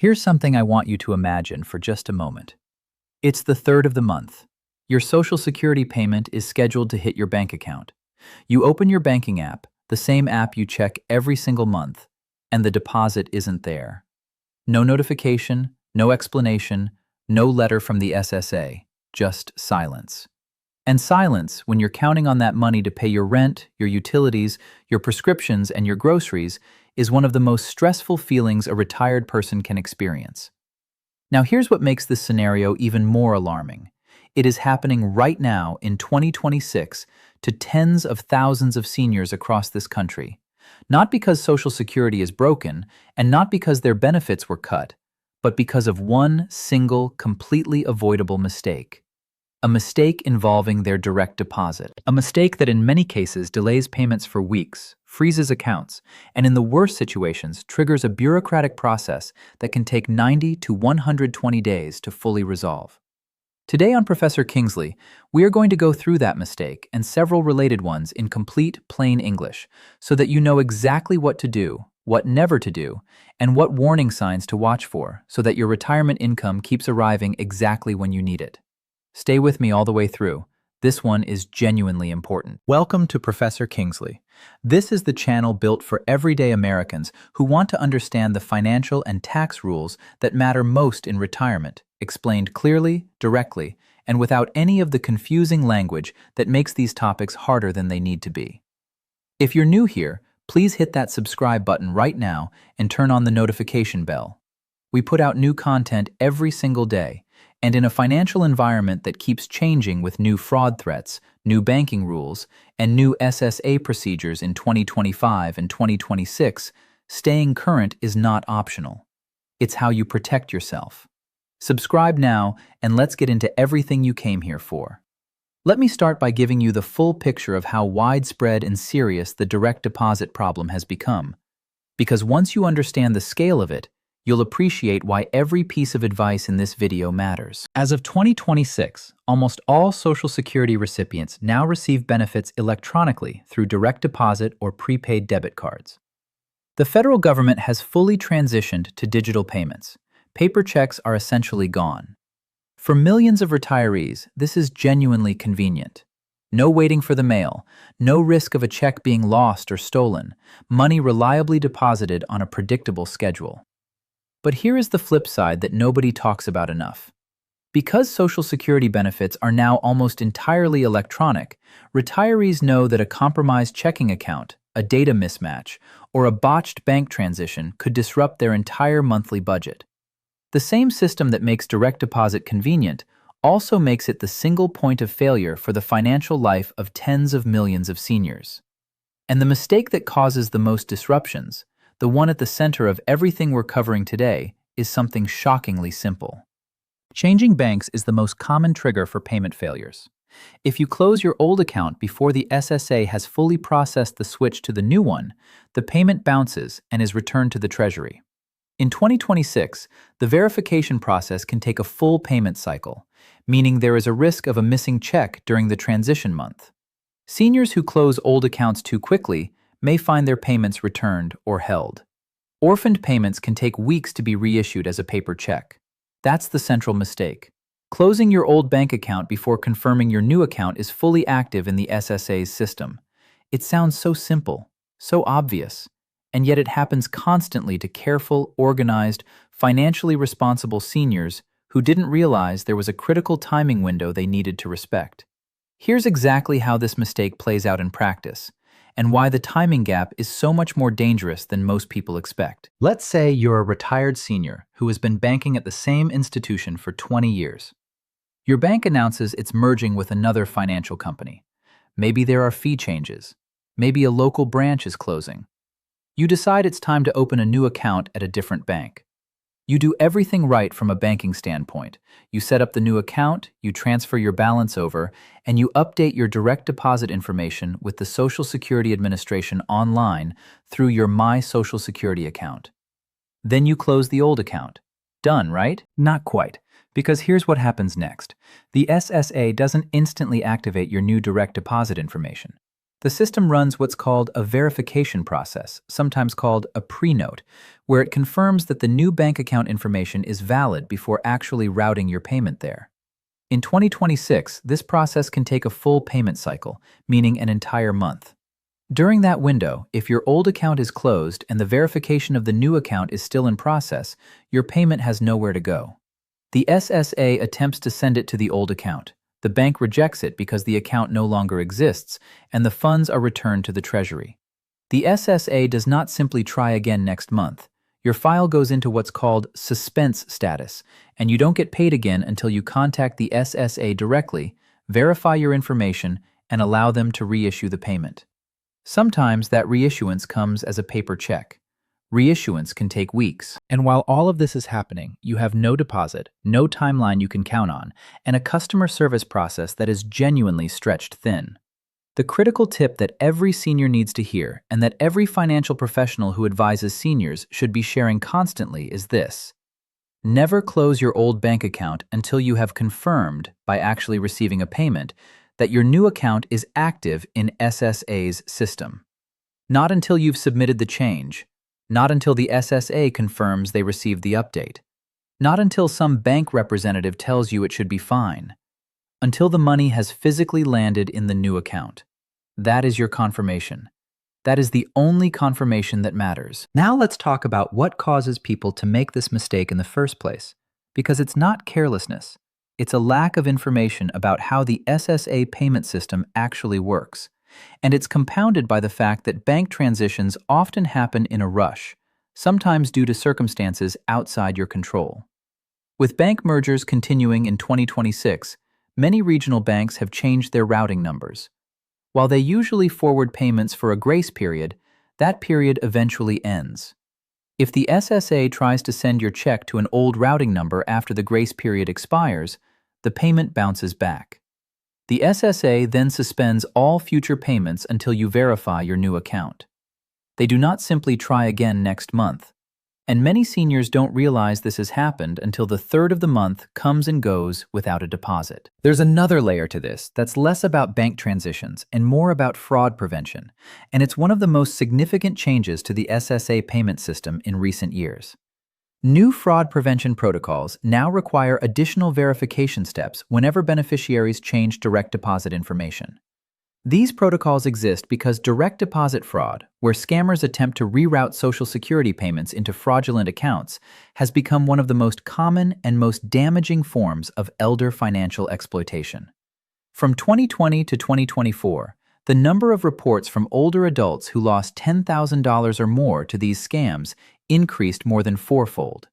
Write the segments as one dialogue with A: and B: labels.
A: Here's something I want you to imagine for just a moment. It's the 3rd of the month. Your Social Security payment is scheduled to hit your bank account. You open your banking app, the same app you check every single month, and the deposit isn't there. No notification, no explanation, no letter from the SSA, just silence. And silence when you're counting on that money to pay your rent, your utilities, your prescriptions, and your groceries is one of the most stressful feelings a retired person can experience. Now, here's what makes this scenario even more alarming. It is happening right now in 2026 to tens of thousands of seniors across this country. Not because Social Security is broken, and not because their benefits were cut, but because of one single, completely avoidable mistake. A mistake involving their direct deposit. A mistake that in many cases delays payments for weeks, freezes accounts, and in the worst situations triggers a bureaucratic process that can take 90 to 120 days to fully resolve. Today on Professor Kingsley, we are going to go through that mistake and several related ones in complete plain English so that you know exactly what to do, what never to do, and what warning signs to watch for so that your retirement income keeps arriving exactly when you need it. Stay with me all the way through. This one is genuinely important. Welcome to Professor Kingsley. This is the channel built for everyday Americans who want to understand the financial and tax rules that matter most in retirement, explained clearly, directly, and without any of the confusing language that makes these topics harder than they need to be. If you're new here, please hit that subscribe button right now and turn on the notification bell. We put out new content every single day, and in a financial environment that keeps changing with new fraud threats, new banking rules, and new SSA procedures in 2025 and 2026, staying current is not optional. It's how you protect yourself. Subscribe now, and let's get into everything you came here for. Let me start by giving you the full picture of how widespread and serious the direct deposit problem has become. Because once you understand the scale of it, you'll appreciate why every piece of advice in this video matters. As of 2026, almost all Social Security recipients now receive benefits electronically through direct deposit or prepaid debit cards. The federal government has fully transitioned to digital payments. Paper checks are essentially gone. For millions of retirees, this is genuinely convenient. No waiting for the mail, no risk of a check being lost or stolen, money reliably deposited on a predictable schedule. But here is the flip side that nobody talks about enough. Because Social Security benefits are now almost entirely electronic, retirees know that a compromised checking account, a data mismatch, or a botched bank transition could disrupt their entire monthly budget. The same system that makes direct deposit convenient also makes it the single point of failure for the financial life of tens of millions of seniors. And the mistake that causes the most disruptions, the one at the center of everything we're covering today, is something shockingly simple. Changing banks is the most common trigger for payment failures. If you close your old account before the SSA has fully processed the switch to the new one, the payment bounces and is returned to the Treasury. In 2026, the verification process can take a full payment cycle, meaning there is a risk of a missing check during the transition month. Seniors who close old accounts too quickly may find their payments returned or held. Orphaned payments can take weeks to be reissued as a paper check. That's the central mistake. Closing your old bank account before confirming your new account is fully active in the SSA's system. It sounds so simple, so obvious, and yet it happens constantly to careful, organized, financially responsible seniors who didn't realize there was a critical timing window they needed to respect. Here's exactly how this mistake plays out in practice, and why the timing gap is so much more dangerous than most people expect. Let's say you're a retired senior who has been banking at the same institution for 20 years. Your bank announces it's merging with another financial company. Maybe there are fee changes. Maybe a local branch is closing. You decide it's time to open a new account at a different bank. You do everything right from a banking standpoint. You set up the new account, you transfer your balance over, and you update your direct deposit information with the Social Security Administration online through your My Social Security account. Then you close the old account. Done, right? Not quite, because here's what happens next. The SSA doesn't instantly activate your new direct deposit information. The system runs what's called a verification process, sometimes called a pre-note, where it confirms that the new bank account information is valid before actually routing your payment there. In 2026, this process can take a full payment cycle, meaning an entire month. During that window, if your old account is closed and the verification of the new account is still in process, your payment has nowhere to go. The SSA attempts to send it to the old account. The bank rejects it because the account no longer exists, and the funds are returned to the Treasury. The SSA does not simply try again next month. Your file goes into what's called suspense status, and you don't get paid again until you contact the SSA directly, verify your information, and allow them to reissue the payment. Sometimes that reissuance comes as a paper check. Reissuance can take weeks. And while all of this is happening, you have no deposit, no timeline you can count on, and a customer service process that is genuinely stretched thin. The critical tip that every senior needs to hear, and that every financial professional who advises seniors should be sharing constantly, is this: never close your old bank account until you have confirmed, by actually receiving a payment, that your new account is active in SSA's system. Not until you've submitted the change. Not until the SSA confirms they received the update. Not until some bank representative tells you it should be fine. Until the money has physically landed in the new account. That is your confirmation. That is the only confirmation that matters. Now let's talk about what causes people to make this mistake in the first place. Because it's not carelessness. It's a lack of information about how the SSA payment system actually works. And it's compounded by the fact that bank transitions often happen in a rush, sometimes due to circumstances outside your control. With bank mergers continuing in 2026, many regional banks have changed their routing numbers. While they usually forward payments for a grace period, that period eventually ends. If the SSA tries to send your check to an old routing number after the grace period expires, the payment bounces back. The SSA then suspends all future payments until you verify your new account. They do not simply try again next month. And many seniors don't realize this has happened until the third of the month comes and goes without a deposit. There's another layer to this that's less about bank transitions and more about fraud prevention, and it's one of the most significant changes to the SSA payment system in recent years. New fraud prevention protocols now require additional verification steps whenever beneficiaries change direct deposit information. These protocols exist because direct deposit fraud, where scammers attempt to reroute Social Security payments into fraudulent accounts, has become one of the most common and most damaging forms of elder financial exploitation. From 2020 to 2024, the number of reports from older adults who lost $10,000 or more to these scams increased more than fourfold.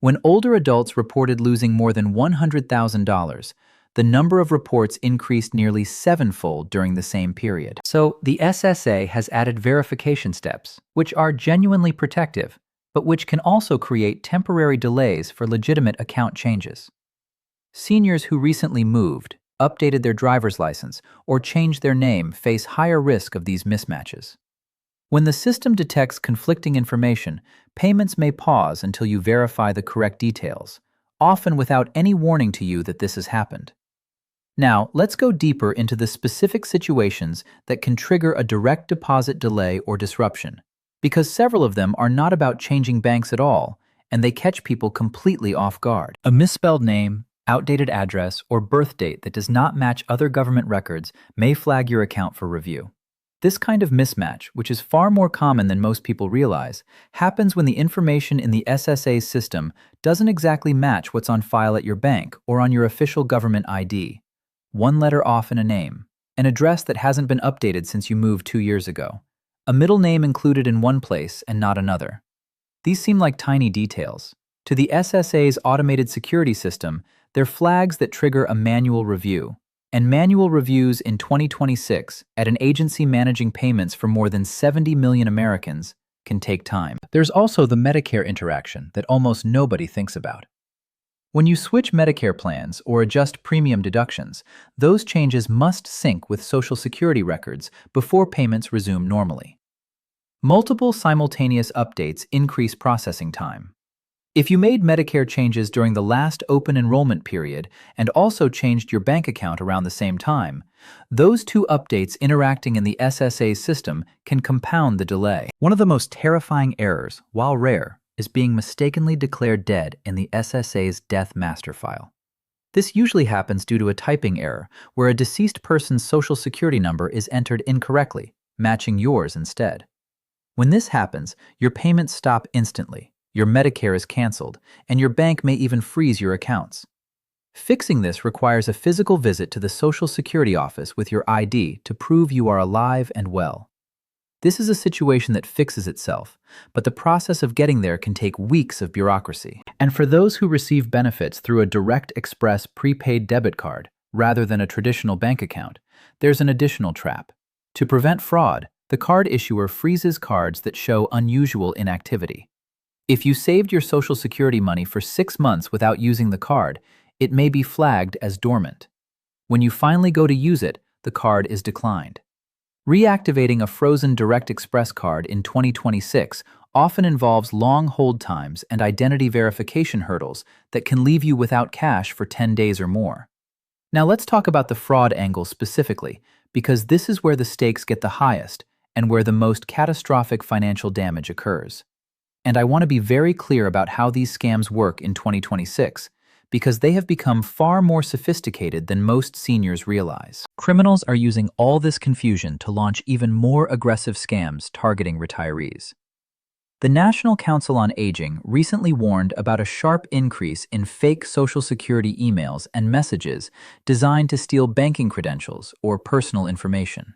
A: When older adults reported losing more than $100,000, the number of reports increased nearly sevenfold during the same period. So the SSA has added verification steps, which are genuinely protective, but which can also create temporary delays for legitimate account changes. Seniors who recently moved, updated their driver's license, or changed their name face higher risk of these mismatches. When the system detects conflicting information, payments may pause until you verify the correct details, often without any warning to you that this has happened. Now, let's go deeper into the specific situations that can trigger a direct deposit delay or disruption, because several of them are not about changing banks at all, and they catch people completely off guard. A misspelled name, outdated address, or birth date that does not match other government records may flag your account for review. This kind of mismatch, which is far more common than most people realize, happens when the information in the SSA's system doesn't exactly match what's on file at your bank or on your official government ID. One letter off in a name, an address that hasn't been updated since you moved 2 years ago, a middle name included in one place and not another. These seem like tiny details. To the SSA's automated security system, they're flags that trigger a manual review. And manual reviews in 2026 at an agency managing payments for more than 70 million Americans can take time. There's also the Medicare interaction that almost nobody thinks about. When you switch Medicare plans or adjust premium deductions, those changes must sync with Social Security records before payments resume normally. Multiple simultaneous updates increase processing time. If you made Medicare changes during the last open enrollment period and also changed your bank account around the same time, those two updates interacting in the SSA's system can compound the delay. One of the most terrifying errors, while rare, is being mistakenly declared dead in the SSA's death master file. This usually happens due to a typing error, where a deceased person's social security number is entered incorrectly, matching yours instead. When this happens, your payments stop instantly, your Medicare is canceled, and your bank may even freeze your accounts. Fixing this requires a physical visit to the Social Security office with your ID to prove you are alive and well. This is a situation that fixes itself, but the process of getting there can take weeks of bureaucracy. And for those who receive benefits through a Direct Express prepaid debit card rather than a traditional bank account, there's an additional trap. To prevent fraud, the card issuer freezes cards that show unusual inactivity. If you saved your Social Security money for 6 months without using the card, it may be flagged as dormant. When you finally go to use it, the card is declined. Reactivating a frozen Direct Express card in 2026 often involves long hold times and identity verification hurdles that can leave you without cash for 10 days or more. Now let's talk about the fraud angle specifically, because this is where the stakes get the highest and where the most catastrophic financial damage occurs. And I want to be very clear about how these scams work in 2026, because they have become far more sophisticated than most seniors realize. Criminals are using all this confusion to launch even more aggressive scams targeting retirees. The National Council on Aging recently warned about a sharp increase in fake Social Security emails and messages designed to steal banking credentials or personal information.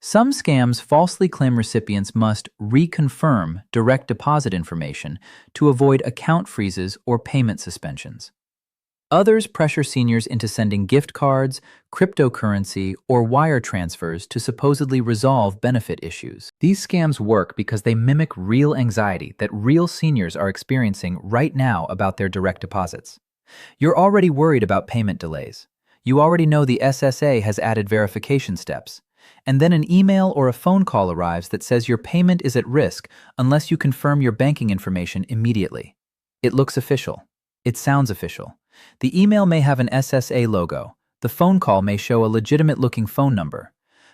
A: Some scams falsely claim recipients must reconfirm direct deposit information to avoid account freezes or payment suspensions. Others pressure seniors into sending gift cards, cryptocurrency, or wire transfers to supposedly resolve benefit issues. These scams work because they mimic real anxiety that real seniors are experiencing right now about their direct deposits. You're already worried about payment delays. You already know the SSA has added verification steps. And then an email or a phone call arrives that says your payment is at risk unless you confirm your banking information immediately. It looks official. It sounds official. The email may have an SSA logo. The phone call may show a legitimate-looking phone number.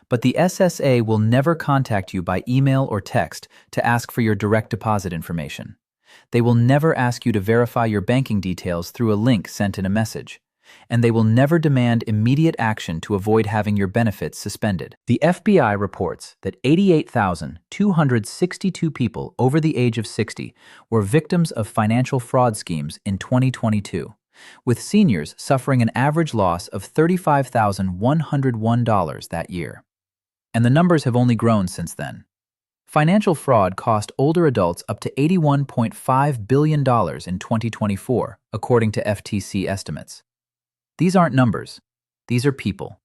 A: But the SSA will never contact you by email or text to ask for your direct deposit information. They will never ask you to verify your banking details through a link sent in a message. And they will never demand immediate action to avoid having your benefits suspended. The FBI reports that 88,262 people over the age of 60 were victims of financial fraud schemes in 2022, with seniors suffering an average loss of $35,101 that year. And the numbers have only grown since then. Financial fraud cost older adults up to $81.5 billion in 2024, according to FTC estimates. These aren't numbers. These are people.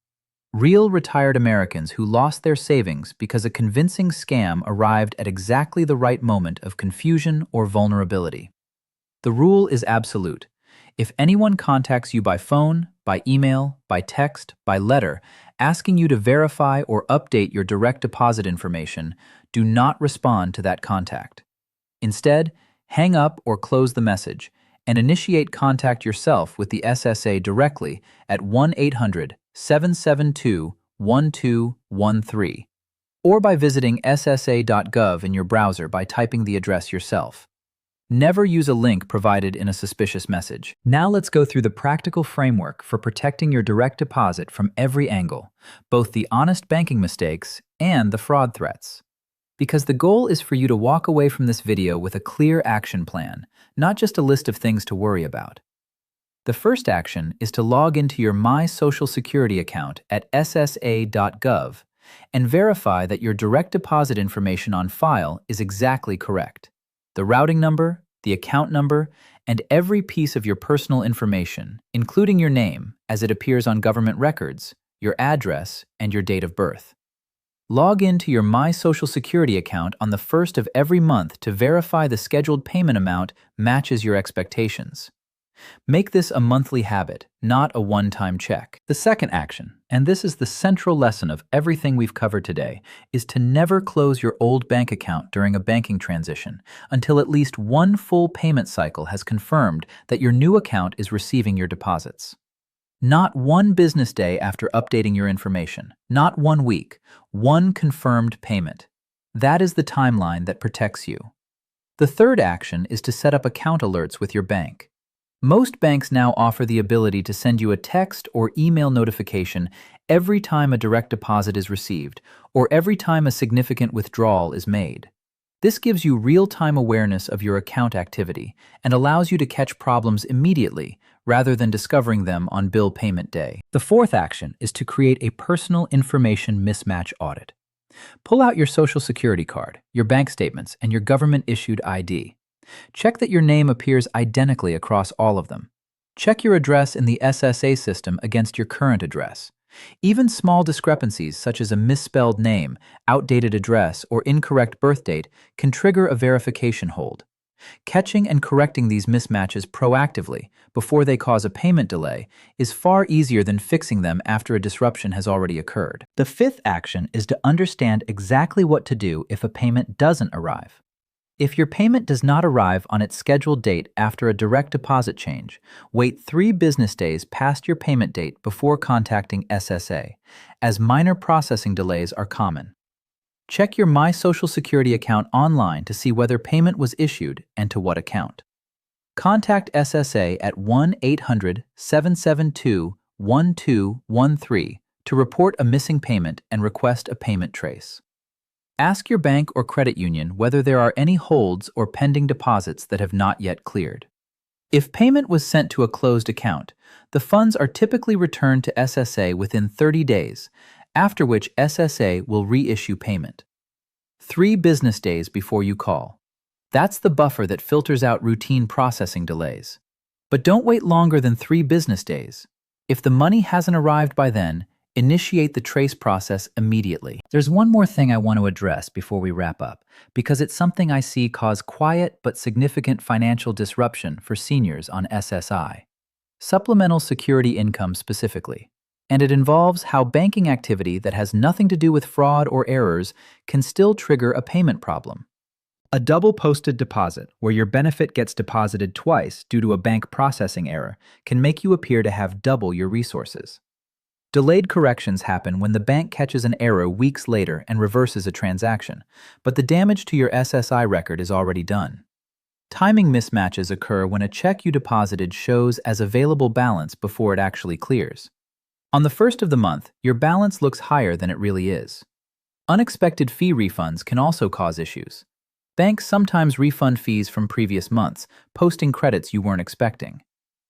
A: Real retired Americans who lost their savings because a convincing scam arrived at exactly the right moment of confusion or vulnerability. The rule is absolute. If anyone contacts you by phone, by email, by text, by letter, asking you to verify or update your direct deposit information, do not respond to that contact. Instead, hang up or close the message and initiate contact yourself with the SSA directly at 1-800-772-1213 or by visiting ssa.gov in your browser by typing the address yourself. Never use a link provided in a suspicious message. Now let's go through the practical framework for protecting your direct deposit from every angle, both the honest banking mistakes and the fraud threats. Because the goal is for you to walk away from this video with a clear action plan, not just a list of things to worry about. The first action is to log into your My Social Security account at ssa.gov and verify that your direct deposit information on file is exactly correct. The routing number, the account number, and every piece of your personal information, including your name as it appears on government records, your address, and your date of birth. Log into your My Social Security account on the first of every month to verify the scheduled payment amount matches your expectations. Make this a monthly habit, not a one-time check. The second action, and this is the central lesson of everything we've covered today, is to never close your old bank account during a banking transition until at least one full payment cycle has confirmed that your new account is receiving your deposits. Not one business day after updating your information, not 1 week, one confirmed payment. That is the timeline that protects you. The third action is to set up account alerts with your bank. Most banks now offer the ability to send you a text or email notification every time a direct deposit is received or every time a significant withdrawal is made. This gives you real-time awareness of your account activity and allows you to catch problems immediately rather than discovering them on bill payment day. The fourth action is to create a personal information mismatch audit. Pull out your Social Security card, your bank statements, and your government-issued ID. Check that your name appears identically across all of them. Check your address in the SSA system against your current address. Even small discrepancies such as a misspelled name, outdated address, or incorrect birth date can trigger a verification hold. Catching and correcting these mismatches proactively before they cause a payment delay is far easier than fixing them after a disruption has already occurred. The fifth action is to understand exactly what to do if a payment doesn't arrive. If your payment does not arrive on its scheduled date after a direct deposit change, wait 3 business days past your payment date before contacting SSA, as minor processing delays are common. Check your My Social Security account online to see whether payment was issued and to what account. Contact SSA at 1-800-772-1213 to report a missing payment and request a payment trace. Ask your bank or credit union whether there are any holds or pending deposits that have not yet cleared. If payment was sent to a closed account, the funds are typically returned to SSA within 30 days, after which SSA will reissue payment. 3 business days before you call. That's the buffer that filters out routine processing delays. But don't wait longer than 3 business days. If the money hasn't arrived by then, initiate the trace process immediately. There's one more thing I want to address before we wrap up, because it's something I see cause quiet but significant financial disruption for seniors on SSI. Supplemental security income specifically. And it involves how banking activity that has nothing to do with fraud or errors can still trigger a payment problem. A double posted deposit, where your benefit gets deposited twice due to a bank processing error, can make you appear to have double your resources. Delayed corrections happen when the bank catches an error weeks later and reverses a transaction, but the damage to your SSI record is already done. Timing mismatches occur when a check you deposited shows as available balance before it actually clears. On the first of the month, your balance looks higher than it really is. Unexpected fee refunds can also cause issues. Banks sometimes refund fees from previous months, posting credits you weren't expecting.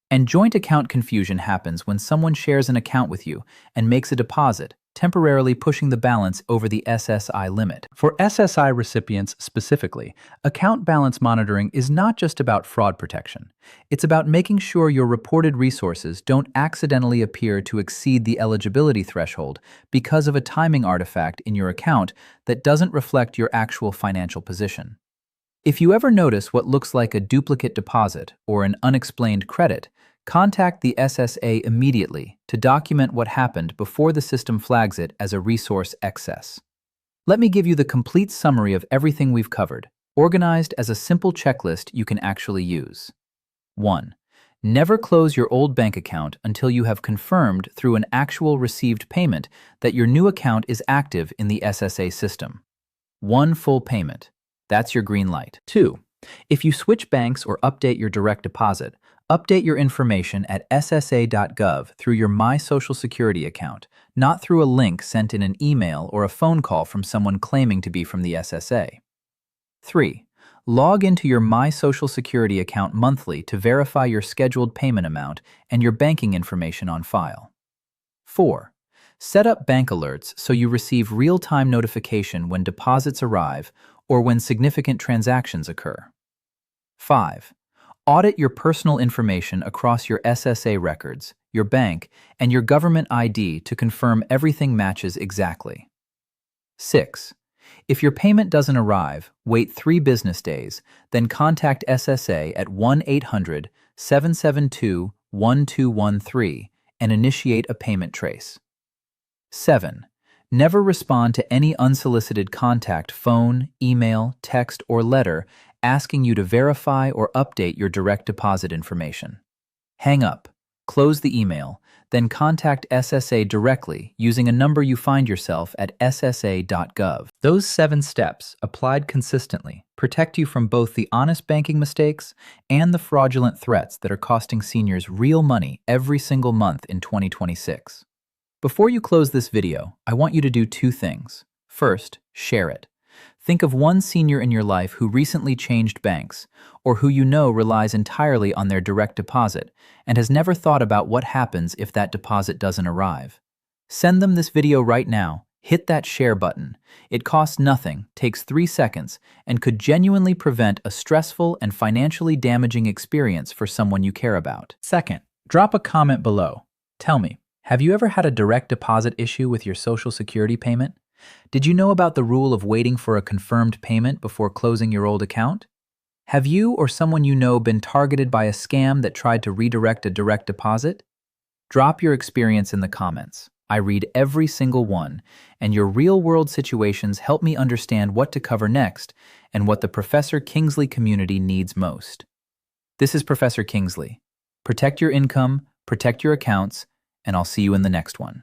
A: And joint account confusion happens when someone shares an account with you and makes a deposit, temporarily pushing the balance over the SSI limit. For SSI recipients specifically, account balance monitoring is not just about fraud protection. It's about making sure your reported resources don't accidentally appear to exceed the eligibility threshold because of a timing artifact in your account that doesn't reflect your actual financial position. If you ever notice what looks like a duplicate deposit or an unexplained credit, contact the SSA immediately to document what happened before the system flags it as a resource excess. Let me give you the complete summary of everything we've covered, organized as a simple checklist you can actually use. 1. Never close your old bank account until you have confirmed through an actual received payment that your new account is active in the SSA system. 1 full payment. That's your green light. 2. If you switch banks or update your direct deposit, update your information at ssa.gov through your My Social Security account, not through a link sent in an email or a phone call from someone claiming to be from the SSA. 3. Log into your My Social Security account monthly to verify your scheduled payment amount and your banking information on file. 4. Set up bank alerts so you receive real-time notification when deposits arrive or when significant transactions occur. 5. Audit your personal information across your SSA records, your bank, and your government ID to confirm everything matches exactly. 6. If your payment doesn't arrive, wait 3 business days, then contact SSA at 1-800-772-1213 and initiate a payment trace. 7. Never respond to any unsolicited contact, phone, email, text, or letter asking you to verify or update your direct deposit information. Hang up, close the email, then contact SSA directly using a number you find yourself at ssa.gov. Those 7 steps, applied consistently, protect you from both the honest banking mistakes and the fraudulent threats that are costing seniors real money every single month in 2026. Before you close this video, I want you to do 2 things. First, share it. Think of one senior in your life who recently changed banks, or who you know relies entirely on their direct deposit and has never thought about what happens if that deposit doesn't arrive. Send them this video right now. Hit that share button. It costs nothing, takes 3 seconds, and could genuinely prevent a stressful and financially damaging experience for someone you care about. Second, drop a comment below. Tell me, have you ever had a direct deposit issue with your Social Security payment? Did you know about the rule of waiting for a confirmed payment before closing your old account? Have you or someone you know been targeted by a scam that tried to redirect a direct deposit? Drop your experience in the comments. I read every single one, and your real-world situations help me understand what to cover next and what the Professor Kingsley community needs most. This is Professor Kingsley. Protect your income, protect your accounts, and I'll see you in the next one.